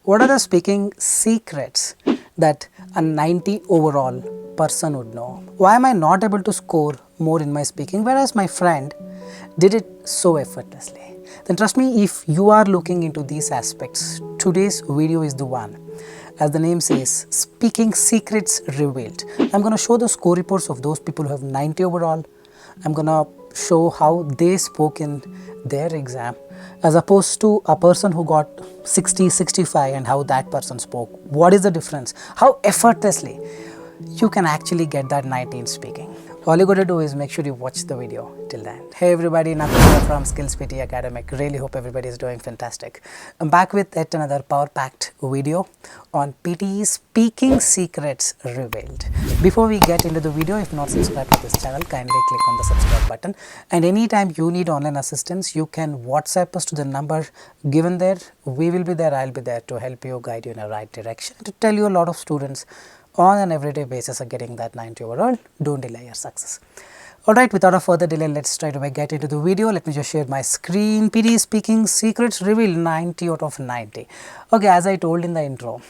What are the speaking secrets that a 90 overall person would know? Why am I not able to score more in my speaking, whereas my friend did it so effortlessly? Then trust me, if you are looking into these aspects, today's video is the one. As the name says, speaking secrets revealed. I'm going to show the score reports of those people who have 90 overall. I'm going to show how they spoke in their exam as opposed to a person who got 60, 65 and how that person spoke. What is the difference? How effortlessly you can actually get that 19 speaking. All you got to do is make sure you watch the video till the end. Hey everybody, Nakul from Skills PTE Academic. Really hope everybody is doing fantastic. I'm back with yet another power-packed video on PTE Speaking Secrets Revealed. Before we get into the video, if not subscribed to this channel, kindly click on the subscribe button. And anytime you need online assistance, you can WhatsApp us to the number given there. We will be there, I'll be there to help you, guide you in the right direction, to tell you a lot of students on an everyday basis are getting that 90 overall. Don't delay your success. Alright, without a further delay, let's try to get into the video. Let me just share my screen. PTE Speaking Secrets Revealed 90 out of 90. Okay, as I told in the intro,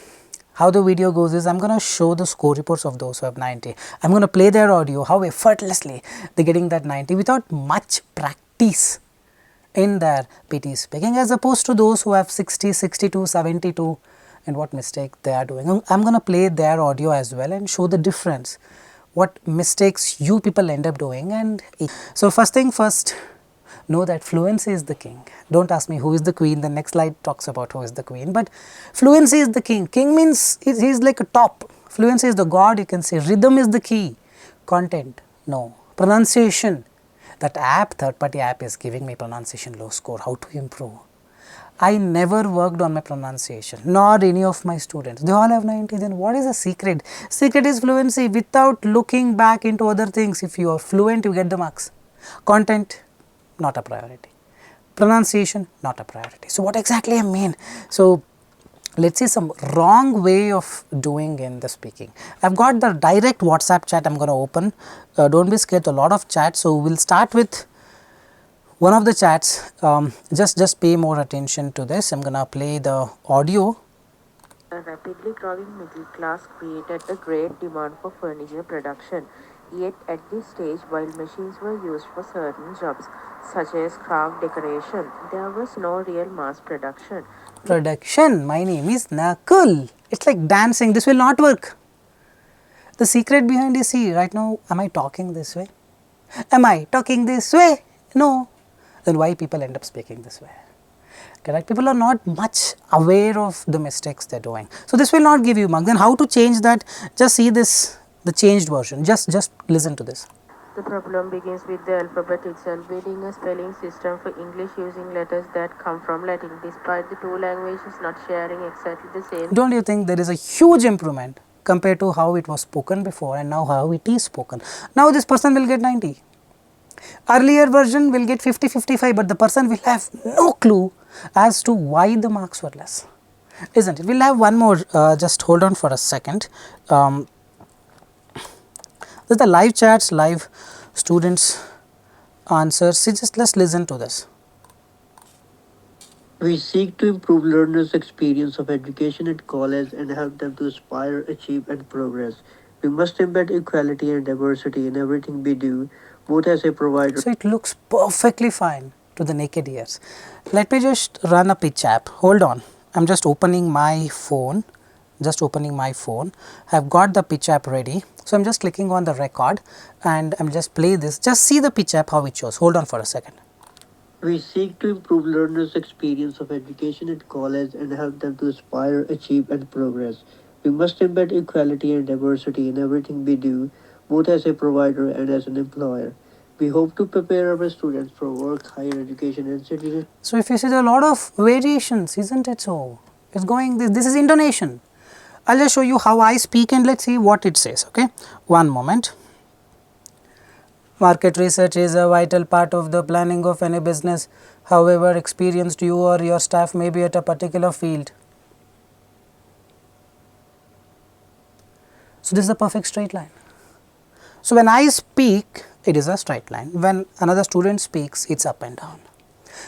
how the video goes is I'm going to show the score reports of those who have 90. I'm going to play their audio, how effortlessly they're getting that 90 without much practice in their PTE speaking, as opposed to those who have 60, 62, 72 and what mistake they are doing. I'm going to play their audio as well and show the difference, what mistakes you people end up doing. And so first thing first, know that fluency is the king. Don't ask me who is the queen. The next slide talks about who is the queen, but fluency is the king. King means he's like a top. Fluency is the god, you can say. Rhythm is the key. Content, no. Pronunciation, that app, third party app is giving me pronunciation low score. How to improve? I never worked on my pronunciation, nor any of my students. They all have 90. Then what is the secret? Secret is fluency without looking back into other things. If you are fluent, you get the marks. Content, not a priority. Pronunciation, not a priority. So what exactly I mean? So let's see some wrong way of doing in the speaking. I've got the direct WhatsApp chat I'm going to open. Don't be scared, a lot of chats. So we'll start with one of the chats. Just pay more attention to this. I'm gonna play the audio. A rapidly growing middle class created a great demand for furniture production. Yet at this stage, while machines were used for certain jobs such as craft decoration, there was no real mass production. My name is Nakul. It's like dancing. This will not work. The secret behind is, see, right now, am I talking this way? Am I talking this way? No. Then why people end up speaking this way? Correct? People are not much aware of the mistakes they're doing. So this will not give you marks. Then how to change that? Just see this, the changed version. Just listen to this. The problem begins with the alphabet itself. Building a spelling system for English using letters that come from Latin, despite the two languages not sharing exactly the same. Don't you think there is a huge improvement compared to how it was spoken before and now how it is spoken? Now this person will get 90. Earlier version will get 50, 55, but the person will have no clue as to why the marks were less, isn't it? We'll have one more, just hold on for a second. This is the live chats, live students answers. See, just let's listen to this. We seek to improve learners' experience of education at college and help them to aspire, achieve and progress. We must embed equality and diversity in everything we do, both as a provider. So it looks perfectly fine to the naked ears. Let me just run a pitch app. Hold on. I'm just opening my phone. I've got the pitch app ready. So I'm just clicking on the record and I'm just play this. Just see the pitch app how it shows. Hold on for a second. We seek to improve learners' experience of education at college and help them to aspire, achieve and progress. We must embed equality and diversity in everything we do, both as a provider and as an employer. We hope to prepare our students for work, higher education and citizenship. So if you see, there are a lot of variations, isn't it so? It's going, this is intonation. I'll just show you how I speak and let's see what it says, okay? One moment. Market research is a vital part of the planning of any business. However experienced you or your staff may be at a particular field. So this is a perfect straight line. So when I speak, it is a straight line. When another student speaks, it's up and down.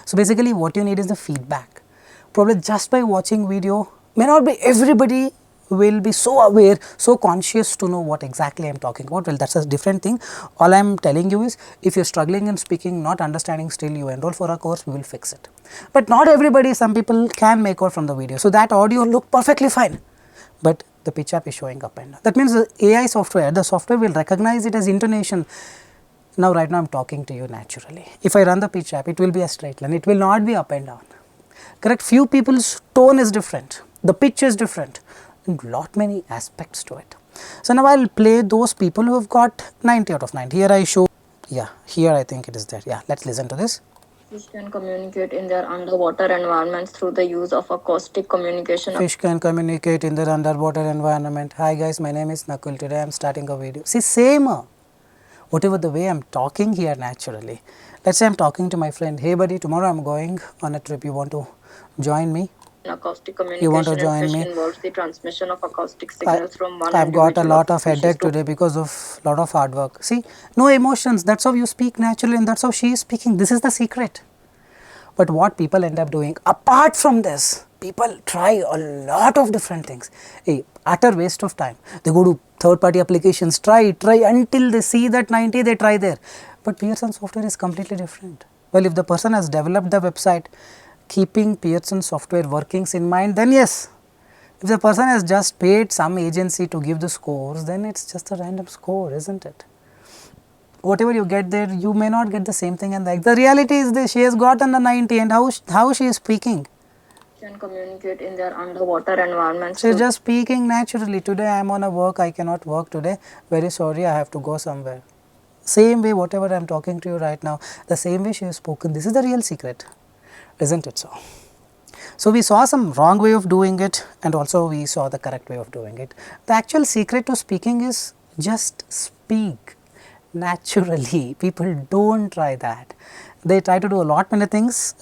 So basically what you need is the feedback. Probably just by watching video, May not be everybody will be so aware, so conscious to know what exactly I am talking about. Well, that's a different thing. All I am telling you is, if you are struggling in speaking, not understanding, still you enroll for a course, we will fix it. But not everybody, some people can make out from the video. So that audio look perfectly fine, but the pitch up is showing up and down. That means the AI software, the software will recognize it as intonation. Now right now I am talking to you naturally. If I run the pitch up, it will be a straight line, it will not be up and down. Correct? Few people's tone is different, the pitch is different, and lot many aspects to it. So now I will play those people who have got 90 out of 90. Here I show, yeah, here I think it is there. Yeah, let's listen to this. Fish can communicate in their underwater environments through the use of acoustic communication. Fish can communicate in their underwater environment. Hi guys, my name is Nakul. Today I am starting a video. See, same, whatever the way I am talking here naturally. Let's say I am talking to my friend, hey buddy, tomorrow I am going on a trip, you want to join me? Acoustic communication You want to join in fish me? involves the transmission of acoustic signals from one I've got a individual lot of species headache to today because of lot of hard work. See, no emotions, that's how you speak naturally and that's how she is speaking. This is the secret. But what people end up doing, apart from this, people try a lot of different things. A utter waste of time. They go to third party applications, try until they see that 90, they try there. But Pearson software is completely different. Well, if the person has developed the website keeping Pearson software workings in mind, then yes. If the person has just paid some agency to give the scores, then it's just a random score, isn't it? Whatever you get there, you may not get the same thing, and like the reality is this, she has gotten a 90, and how she is speaking? can communicate in their underwater environments. She is just speaking naturally. Today I am on a work, I cannot work today, very sorry, I have to go somewhere. Same way whatever I am talking to you right now, the same way she has spoken. This is the real secret, isn't it so? So, we saw some wrong way of doing it and also we saw the correct way of doing it. The actual secret to speaking is just speak naturally. People do not try that. They try to do a lot many things.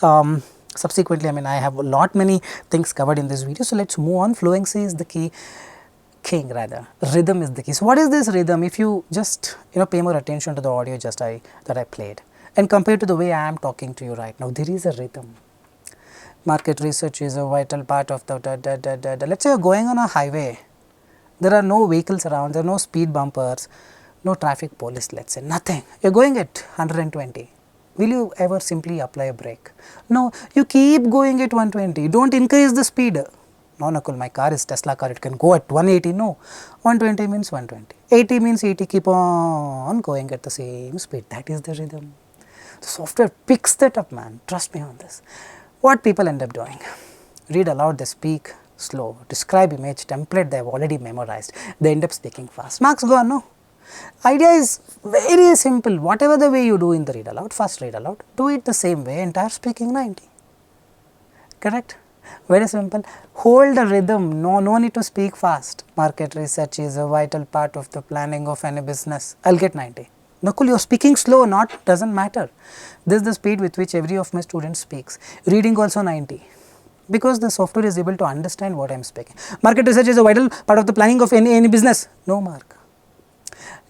Subsequently, I mean, I have a lot many things covered in this video. So, let us move on. Fluency is the key. King rather, rhythm is the key. So, what is this rhythm? If you just pay more attention to the audio that I played and compare to the way I am talking to you right now, there is a rhythm. Market research is a vital part of the let's say you are going on a highway, there are no vehicles around, there are no speed bumpers, no traffic police, let's say nothing, you are going at 120. Will you ever simply apply a brake? No, you keep going at 120, do not increase the speed. No, Nakul, my car is Tesla car, it can go at 180. No, 120 means 120, 80 means 80, keep on going at the same speed. That is the rhythm. The software picks that up, man, trust me on this. What people end up doing? Read aloud, they speak slow, describe image, template they have already memorized, they end up speaking fast. Marks gone, no? Idea is very simple, whatever the way you do in the read aloud, first read aloud, do it the same way, entire speaking 90. Correct? Very simple. Hold the rhythm, no need to speak fast. Market research is a vital part of the planning of any business. I will get 90. Nakul, you are speaking slow, not doesn't matter. This is the speed with which every of my students speaks. Reading also 90. Because the software is able to understand what I am speaking. Market research is a vital part of the planning of any business. No mark.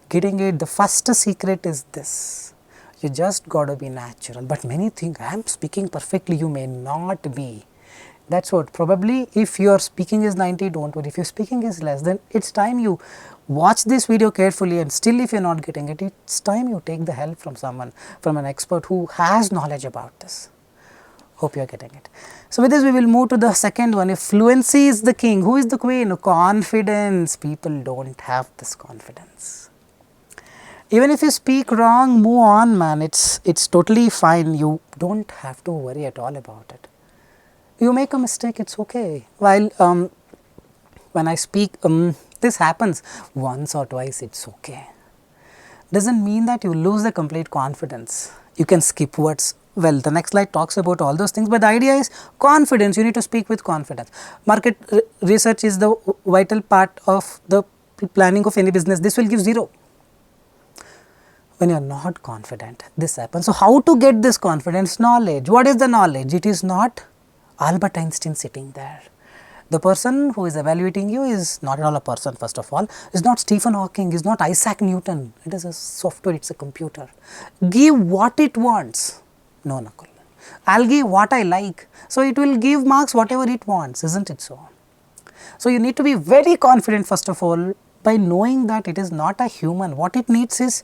Getting it, the first secret is this. You just got to be natural. But many think I am speaking perfectly, you may not be. That is what, probably if your speaking is 90, do not worry. If your speaking is less, then it is time you watch this video carefully, and still if you are not getting it, it is time you take the help from someone, from an expert who has knowledge about this. Hope you are getting it. So, with this we will move to the second one. If fluency is the king, who is the queen? Confidence. People do not have this confidence. Even if you speak wrong, move on, man, it's totally fine. You do not have to worry at all about it. You make a mistake, it's okay. While when I speak, this happens once or twice, it's okay. Doesn't mean that you lose the complete confidence. You can skip words. Well, the next slide talks about all those things, but the idea is confidence. You need to speak with confidence. Market research is the vital part of the planning of any business. This will give 0. When you are not confident, this happens. So, how to get this confidence? Knowledge. What is the knowledge? It is not Albert Einstein sitting there. The person who is evaluating you is not at all a person, first of all, is not Stephen Hawking, is not Isaac Newton, it is a software, it is a computer. Give what it wants. No, Nakul, I will give what I like. So, it will give marks whatever it wants, isn't it so? So, you need to be very confident first of all by knowing that it is not a human. What it needs is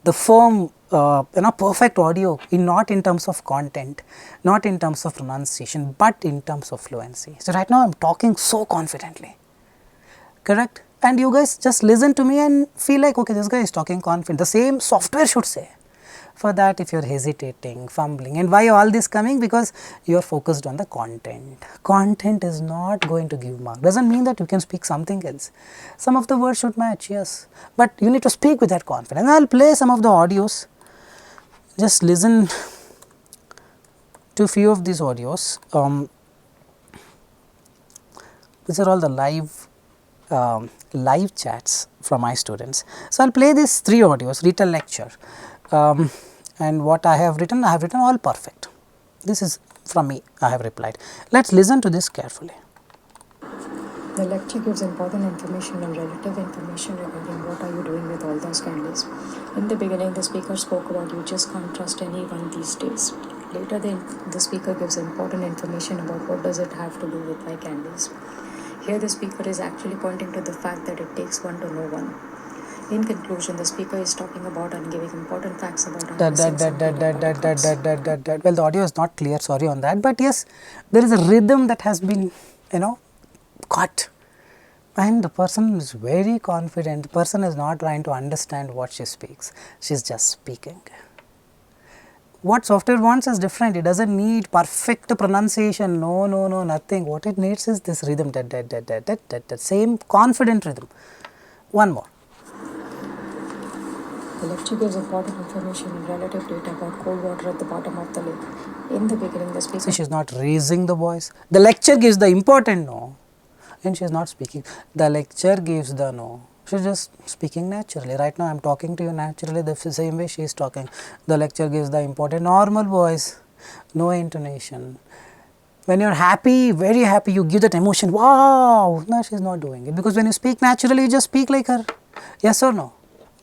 the firm, perfect audio, not in terms of content, not in terms of pronunciation, but in terms of fluency. So, right now I am talking so confidently, correct? And you guys just listen to me and feel like, okay, this guy is talking confident. The same software should say. For that, if you are hesitating, fumbling, and why all this coming? Because you are focused on the content. Content is not going to give mark. Doesn't mean that you can speak something else. Some of the words should match, yes, but you need to speak with that confidence. I will play some of the audios. Just listen to few of these audios. These are all the live chats from my students. So, I will play these 3 audios, read a lecture, and what I have written all perfect. This is from me, I have replied. Let us listen to this carefully. The lecture gives important information and relative information regarding what are you doing with all those candies. In the beginning, the speaker spoke about you just can't trust anyone these days. Later, the speaker gives important information about what does it have to do with my candies. Here, the speaker is actually pointing to the fact that it takes one to know one. In conclusion, the speaker is talking about and giving important facts about Well, the audio is not clear, sorry on that, but yes, there is a rhythm that has been, caught, and the person is very confident. The person is not trying to understand what she speaks, she is just speaking. What software wants is different. It doesn't need perfect pronunciation, no, nothing. What it needs is this rhythm, that same confident rhythm. One more. The lecture gives important information and relative data about cold water at the bottom of the lake. In the beginning, the speaker... So, she is not raising the voice. The lecture gives the important no, and she is not speaking. The lecture gives the no. She is just speaking naturally. Right now, I am talking to you naturally the same way she is talking. The lecture gives the important normal voice, no intonation. When you are happy, very happy, you give that emotion, wow. No, she is not doing it, because when you speak naturally, you just speak like her. Yes or no?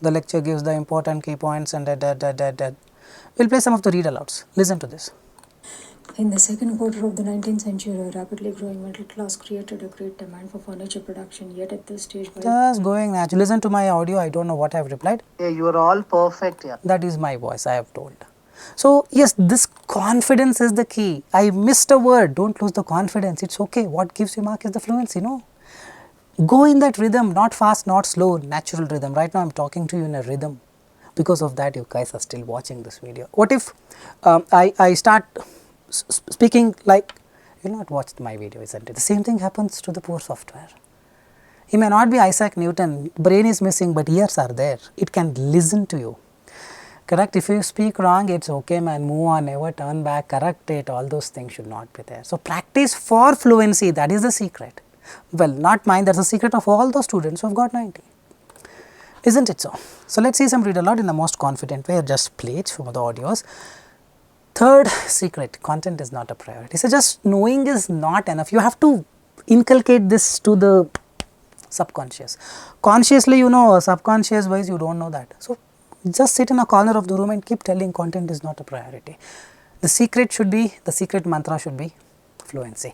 The lecture gives the important key points and that. We will play some of the read alouds. Listen to this. In the second quarter of the 19th century, a rapidly growing middle class created a great demand for furniture production. Yet at this stage, just going naturally. Listen to my audio. I don't know what I have replied. Yeah, you are all perfect. Yeah. That is my voice, I have told. So, yes, this confidence is the key. I missed a word. Don't lose the confidence. It's okay. What gives you mark is the fluency, no? Go in that rhythm, not fast, not slow, natural rhythm. Right now, I am talking to you in a rhythm. Because of that, you guys are still watching this video. What if I start speaking like, you will not watch my video, isn't it? The same thing happens to the poor software. He may not be Isaac Newton, brain is missing, but ears are there. It can listen to you. Correct? If you speak wrong, it's okay, man, move on, never turn back, correct it, all those things should not be there. So, practice for fluency, that is the secret. Well, not mine, that is the secret of all those students who have got 90. Isn't it so? So, let us see some read aloud in the most confident way. Just play it from the audios. Third secret, content is not a priority. So, just knowing is not enough. You have to inculcate this to the subconscious. Consciously, you know, subconscious wise, you don't know that. So, just sit in a corner of the room and keep telling content is not a priority. The secret should be, the secret mantra should be fluency.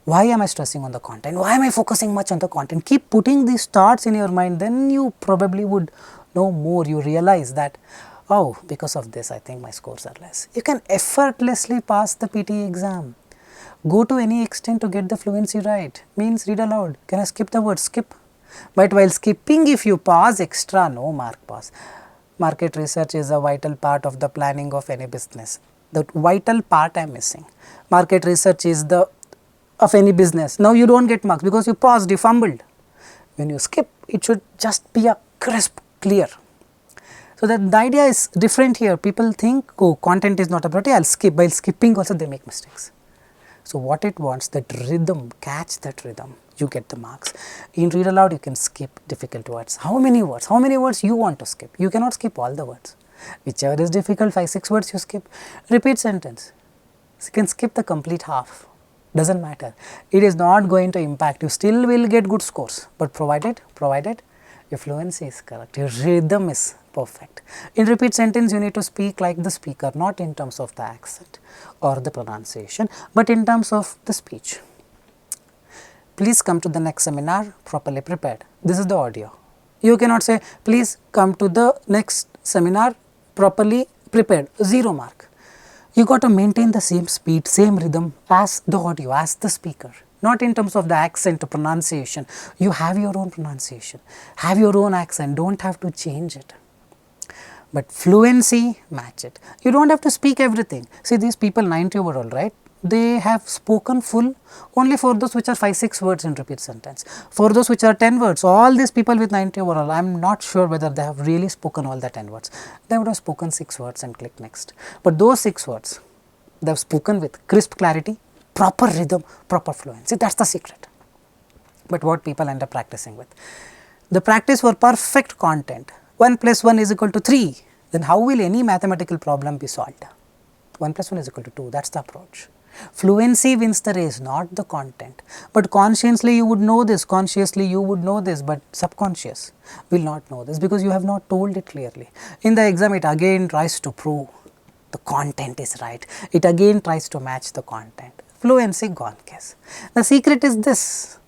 Why am I stressing on the content? Why am I focusing much on the content? Keep putting these thoughts in your mind, then you probably would know more. You realize that, oh, because of this, I think my scores are less. You can effortlessly pass the PTE exam. Go to any extent to get the fluency right. Means read aloud. Can I skip the word? Skip. But while skipping, if you pause extra, no mark pass. Market research is a vital part of the planning of any business. The vital part I am missing. Market research is the of any business. Now, you do not get marks because you paused, you fumbled. When you skip, it should just be a crisp, clear. So, that the idea is different here. People think, oh, content is not a priority, I will skip. While skipping also they make mistakes. So, what it wants, that rhythm, catch that rhythm, you get the marks. In read aloud, you can skip difficult words. How many words? How many words you want to skip? You cannot skip all the words. Whichever is difficult, 5-6 words you skip. Repeat sentence. So, you can skip the complete half. Doesn't matter. It is not going to impact. You still will get good scores, but provided your fluency is correct, your rhythm is perfect. In repeat sentence, you need to speak like the speaker, not in terms of the accent or the pronunciation, but in terms of the speech. please come to the next seminar properly prepared. This is the audio. You cannot say, please come to the next seminar properly prepared, 0 mark. You got to maintain the same speed, same rhythm as the audio, as the speaker. Not in terms of the accent or pronunciation. You have your own pronunciation, have your own accent, don't have to change it. But fluency, match it. You don't have to speak everything. See, these people 90 overall, right? They have spoken full only for those which are 5-6 words in repeat sentence. For those which are 10 words, all these people with 90 overall, I am not sure whether they have really spoken all the 10 words. They would have spoken 6 words and click next. But those 6 words, they have spoken with crisp clarity, proper rhythm, proper fluency. That is the secret. But what people end up practicing with? The practice for perfect content, 1 plus 1 is equal to 3, then how will any mathematical problem be solved? 1 plus 1 is equal to 2, that is the approach. Fluency wins the race, not the content. But consciously you would know this, consciously you would know this, but subconscious will not know this because you have not told it clearly. In the exam, it again tries to prove the content is right. It again tries to match the content. Fluency gone case. The secret is this: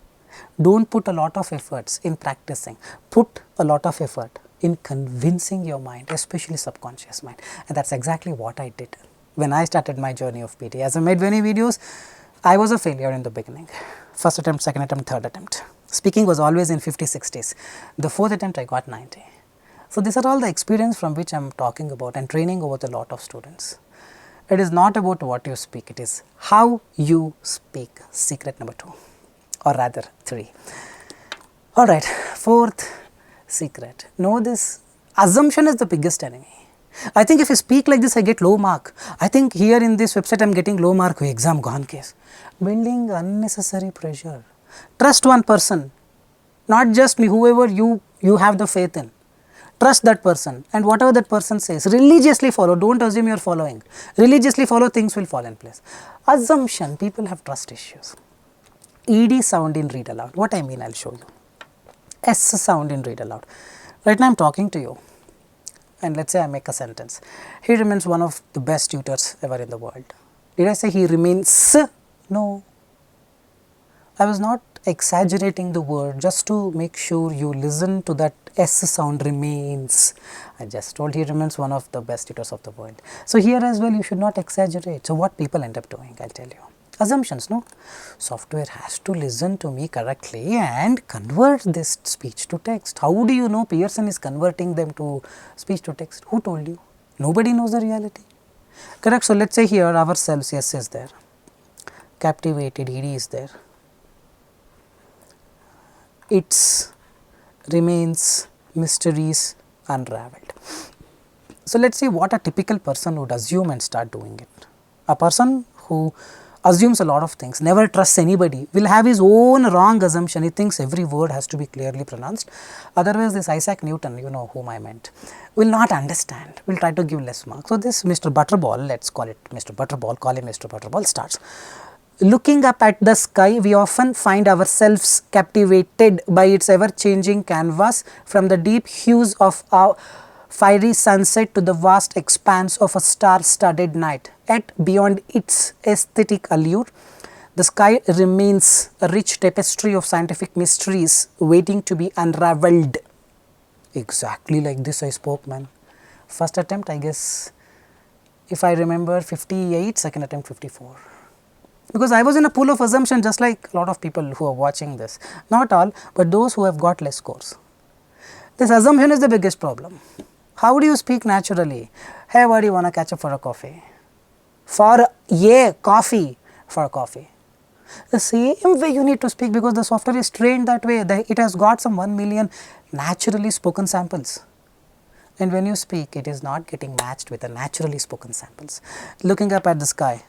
don't put a lot of efforts in practicing, put a lot of effort in convincing your mind, especially subconscious mind, and that is exactly what I did when I started my journey of PTE. As I made many videos, I was a failure in the beginning. First attempt, second attempt, third attempt. Speaking was always in 50s, 60s. The fourth attempt I got 90. So these are all the experience from which I am talking about and training over a lot of students. It is not about what you speak, it is how you speak. Secret number 2, or rather 3. Alright, fourth secret. Know this: assumption is the biggest enemy. I think if I speak like this, I get low mark. I think here in this website, I am getting low mark, exam gone case. Building unnecessary pressure. Trust one person, not just me, whoever you have the faith in. Trust that person, and whatever that person says, religiously follow. Don't assume you are following. Religiously follow, things will fall in place. Assumption, people have trust issues. ED sound in read aloud. What I mean, I will show you. S sound in read aloud. Right now, I am talking to you, and let us say I make a sentence. He remains one of the best tutors ever in the world. Did I say he remains? No. I was not exaggerating the word just to make sure you listen to that S sound, remains. I just told he remains one of the best tutors of the world. So here as well, you should not exaggerate. So what people end up doing, I will tell you. Assumptions, no? Software has to listen to me correctly and convert this speech to text. How do you know Pearson is converting them to speech to text? Who told you? Nobody knows the reality. Correct. So let us say here ourselves, yes is there. Captivated, ED is there. Its remains, mysteries unraveled. So let us see what a typical person would assume and start doing it. A person who assumes a lot of things, never trusts anybody, will have his own wrong assumption. He thinks every word has to be clearly pronounced. Otherwise, this Isaac Newton, you know whom I meant, will not understand, will try to give less marks. So this Mr. Butterball, let us call it Mr. Butterball, call him Mr. Butterball, starts. Looking up at the sky, we often find ourselves captivated by its ever-changing canvas, from the deep hues of our fiery sunset to the vast expanse of a star-studded night. Yet beyond its aesthetic allure, the sky remains a rich tapestry of scientific mysteries waiting to be unraveled. Exactly like this I spoke, man. First attempt, I guess, if I remember, 58, second attempt 54. Because I was in a pool of assumption, just like a lot of people who are watching this. Not all, but those who have got less scores. This assumption is the biggest problem. How do you speak naturally? Hey, why do you want to catch up for a coffee? For a coffee, for a coffee. The same way you need to speak, because the software is trained that way. It has got some 1 million naturally spoken samples. And when you speak, it is not getting matched with the naturally spoken samples. Looking up at the sky,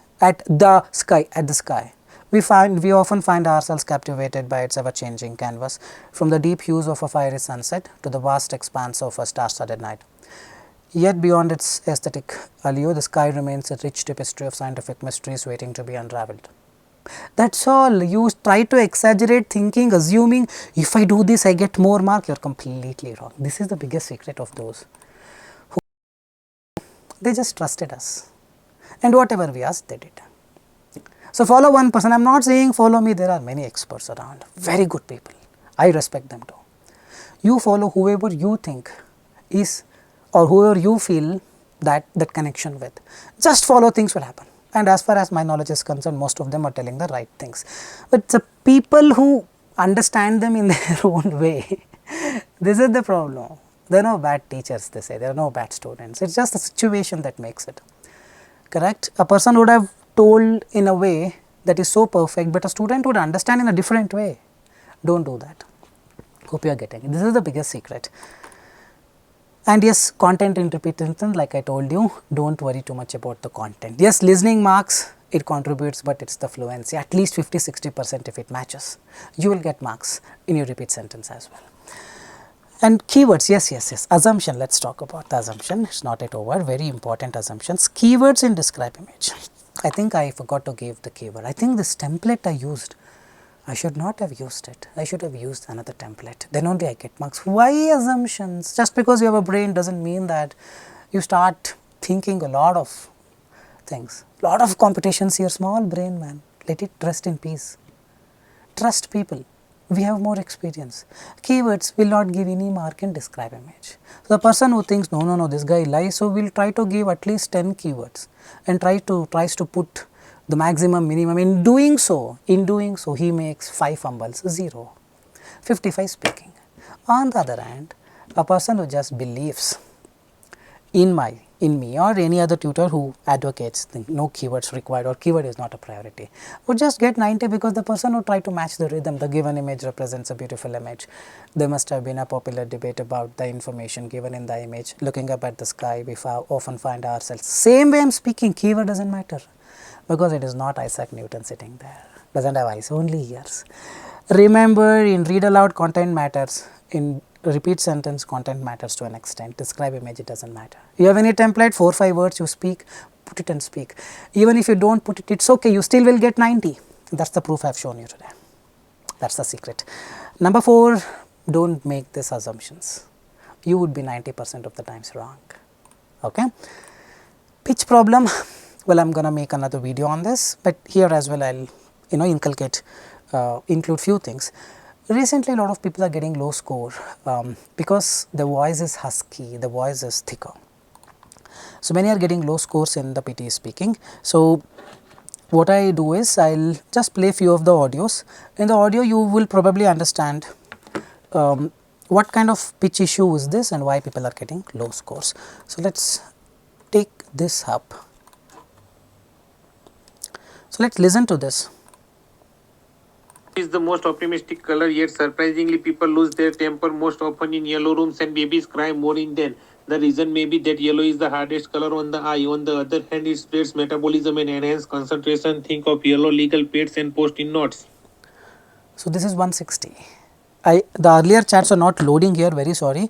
we often find ourselves captivated by its ever-changing canvas, from the deep hues of a fiery sunset to the vast expanse of a star-studded night. Yet beyond its aesthetic allure, the sky remains a rich tapestry of scientific mysteries waiting to be unraveled. That's all. You try to exaggerate thinking, assuming if I do this I get more mark. You are completely wrong. This is the biggest secret of those who they just trusted us, and whatever we asked, they did. So, follow one person. I am not saying follow me, there are many experts around, very good people. I respect them too. You follow whoever you think is, or whoever you feel that connection with. Just follow, things will happen. And as far as my knowledge is concerned, most of them are telling the right things. But the people who understand them in their own way, this is the problem. There are no bad teachers, they say, there are no bad students. It's just the situation that makes it. Correct? A person would have told in a way that is so perfect, but a student would understand in a different way. Don't do that. Hope you are getting it. This is the biggest secret. And yes, content interpretation, like I told you, don't worry too much about the content. Yes, listening marks, it contributes, but it's the fluency, at least 50-60% if it matches. You will get marks in your repeat sentence as well. And keywords, yes. Assumption, let's talk about the assumption. It's not yet over, very important assumptions. Keywords in describe image. I think I forgot to give the keyword. I think this template I used, I should not have used it. I should have used another template. Then only I get marks. Why assumptions? Just because you have a brain doesn't mean that you start thinking a lot of things. Lot of competitions here, small brain man. Let it rest in peace. Trust people. We have more experience. Keywords will not give any mark in describe image. So, the person who thinks no, this guy lies, so we will try to give at least 10 keywords and tries to put the maximum minimum. In doing so he makes 5 fumbles, 0, 55 speaking. On the other hand, a person who just believes in me or any other tutor who advocates no keywords required or keyword is not a priority would just get 90, because the person who try to match the rhythm, the given image represents a beautiful image. There must have been a popular debate about the information given in the image. Looking up at the sky, we often find ourselves. Same way I am speaking, keyword doesn't matter, because it is not Isaac Newton sitting there, doesn't have eyes, only ears. Remember, in read aloud content matters, in repeat sentence content matters to an extent, describe image it doesn't matter. You have any template, 4-5 words you speak, put it and speak. Even if you don't put it, it's okay, you still will get 90. That's the proof I have shown you today. That's the secret. Number 4, don't make these assumptions. You would be 90% of the times wrong. Okay. Pitch problem, well, I am going to make another video on this, but here as well I will include few things. Recently, a lot of people are getting low score because the voice is husky, the voice is thicker. So, many are getting low scores in the PTE speaking. So, what I do is I will just play few of the audios. In the audio, you will probably understand what kind of pitch issue is this and why people are getting low scores. So, let us take this up. So, let us listen to this. Is the most optimistic color, yet surprisingly people lose their temper most often in yellow rooms and babies cry more in them. The reason may be that yellow is the hardest color on the eye. On the other hand, it spreads metabolism and enhances concentration. Think of yellow legal pads and post-it notes. So, this is 160. The earlier chats are not loading here, very sorry,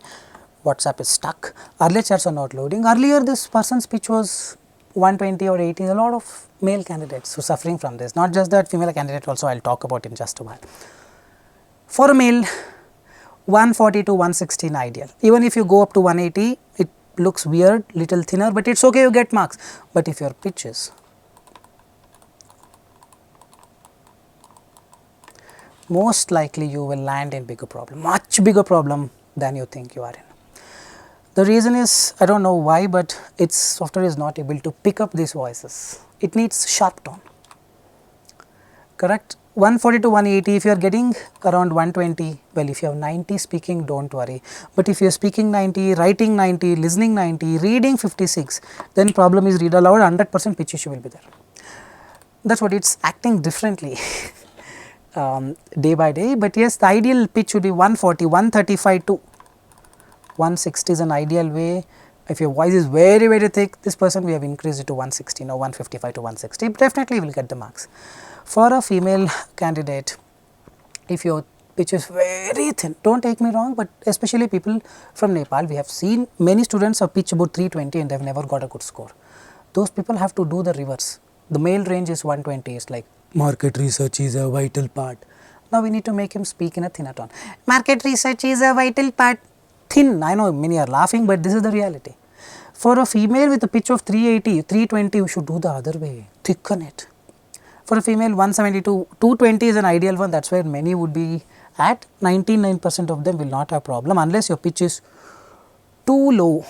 WhatsApp is stuck. Earlier chats are not loading. Earlier this person's pitch was 120 or 80, a lot of male candidates who are suffering from this, not just that, female candidate also I will talk about in just a while. For a male, 140 to 116 ideal. Even if you go up to 180, it looks weird, little thinner, but it's okay, you get marks. But if your pitch is most likely you will land in bigger problem, much bigger problem than you think you are in. The reason is, I don't know why, but its software is not able to pick up these voices. It needs sharp tone, correct? 140 to 180, if you are getting around 120, well, if you have 90 speaking, don't worry. But if you are speaking 90, writing 90, listening 90, reading 56, then problem is read aloud, 100% pitch issue will be there. That's what it's acting differently day by day. But yes, the ideal pitch should be 140, 135 to 160 is an ideal way. If your voice is very, very thick, this person we have increased it to 160, now 155 to 160, definitely will get the marks. For a female candidate, if your pitch is very thin, don't take me wrong, but especially people from Nepal, we have seen many students have pitched about 320 and they have never got a good score. Those people have to do the reverse. The male range is 120, it's like market research is a vital part. Now we need to make him speak in a thinner tone. Market research is a vital part. Thin, I know many are laughing, but this is the reality. For a female with a pitch of 380, 320, you should do the other way, thicken it. For a female, 170 to 220 is an ideal one. That's where many would be at. 99% of them will not have problem unless your pitch is too low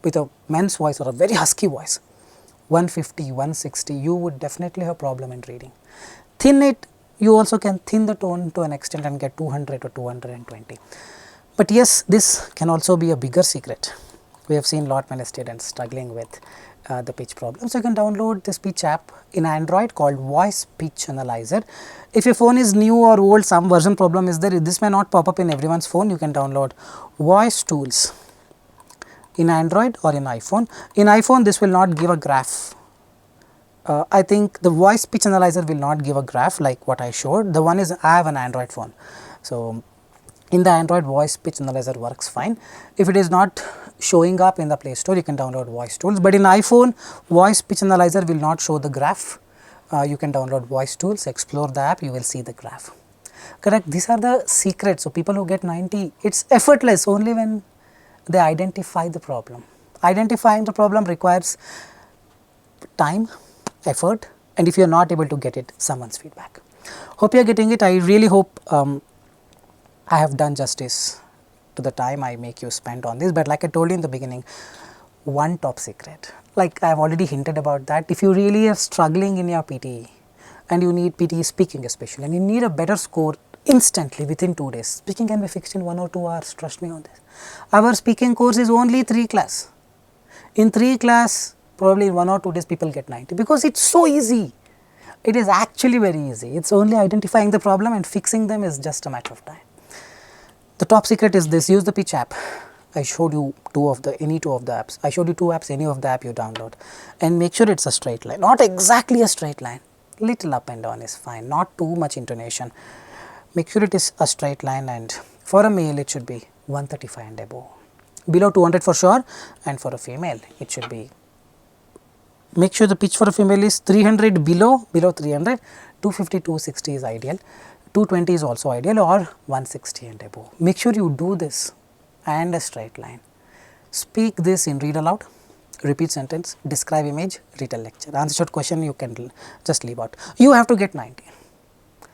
with a men's voice or a very husky voice. 150, 160, you would definitely have problem in reading. Thin it, you also can thin the tone to an extent and get 200 or 220. But yes, this can also be a bigger secret. We have seen lot many students struggling with the pitch problem. So, you can download this pitch app in Android called Voice Pitch Analyzer. If your phone is new or old, some version problem is there, this may not pop up in everyone's phone. You can download Voice Tools in Android or in iPhone. In iPhone, this will not give a graph. I think the voice pitch analyzer will not give a graph like what I showed. The one is I have an Android phone. So, in the Android, voice pitch analyzer works fine. If it is not showing up in the Play Store, you can download Voice Tools. But in iPhone, voice pitch analyzer will not show the graph. You can download Voice Tools, explore the app, you will see the graph. Correct. These are the secrets. So, people who get 90, it's effortless only when they identify the problem. Identifying the problem requires time, effort, and if you are not able to get it, someone's feedback. Hope you are getting it. I really hope I have done justice to the time I make you spend on this, but like I told you in the beginning, one top secret, like I have already hinted about that. If you really are struggling in your PTE and you need PTE speaking especially, and you need a better score instantly within 2 days, speaking can be fixed in 1 or 2 hours, trust me on this. Our speaking course is only 3 class. In 3 class, probably in 1 or 2 days people get 90 because it's so easy. It is actually very easy. It's only identifying the problem and fixing them is just a matter of time. The top secret is this: use the pitch app. I showed you any two of the apps. I showed you 2 apps, any of the app you download, and make sure it's a straight line, not exactly a straight line. Little up and down is fine, not too much intonation. Make sure it is a straight line, and for a male it should be 135 and above. Below 200 for sure, and for a female it should be. Make sure the pitch for a female is 300 below 300, 250, 260 is ideal. 220 is also ideal, or 160 and above. Make sure you do this and a straight line. Speak this in read aloud, repeat sentence, describe image, retell lecture. Answer short question you can just leave out. You have to get 90. I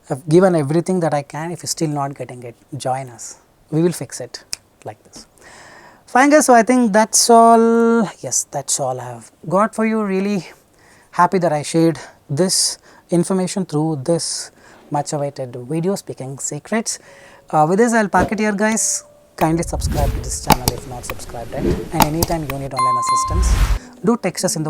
have given everything that I can. If you are still not getting it, join us. We will fix it like this. Fine guys, so I think that's all. Yes, that's all I have got for you. Really happy that I shared this information through this much awaited video, speaking secrets. With this, I'll park it here guys. Kindly subscribe to this channel if not subscribed yet, and anytime you need online assistance, do text us in the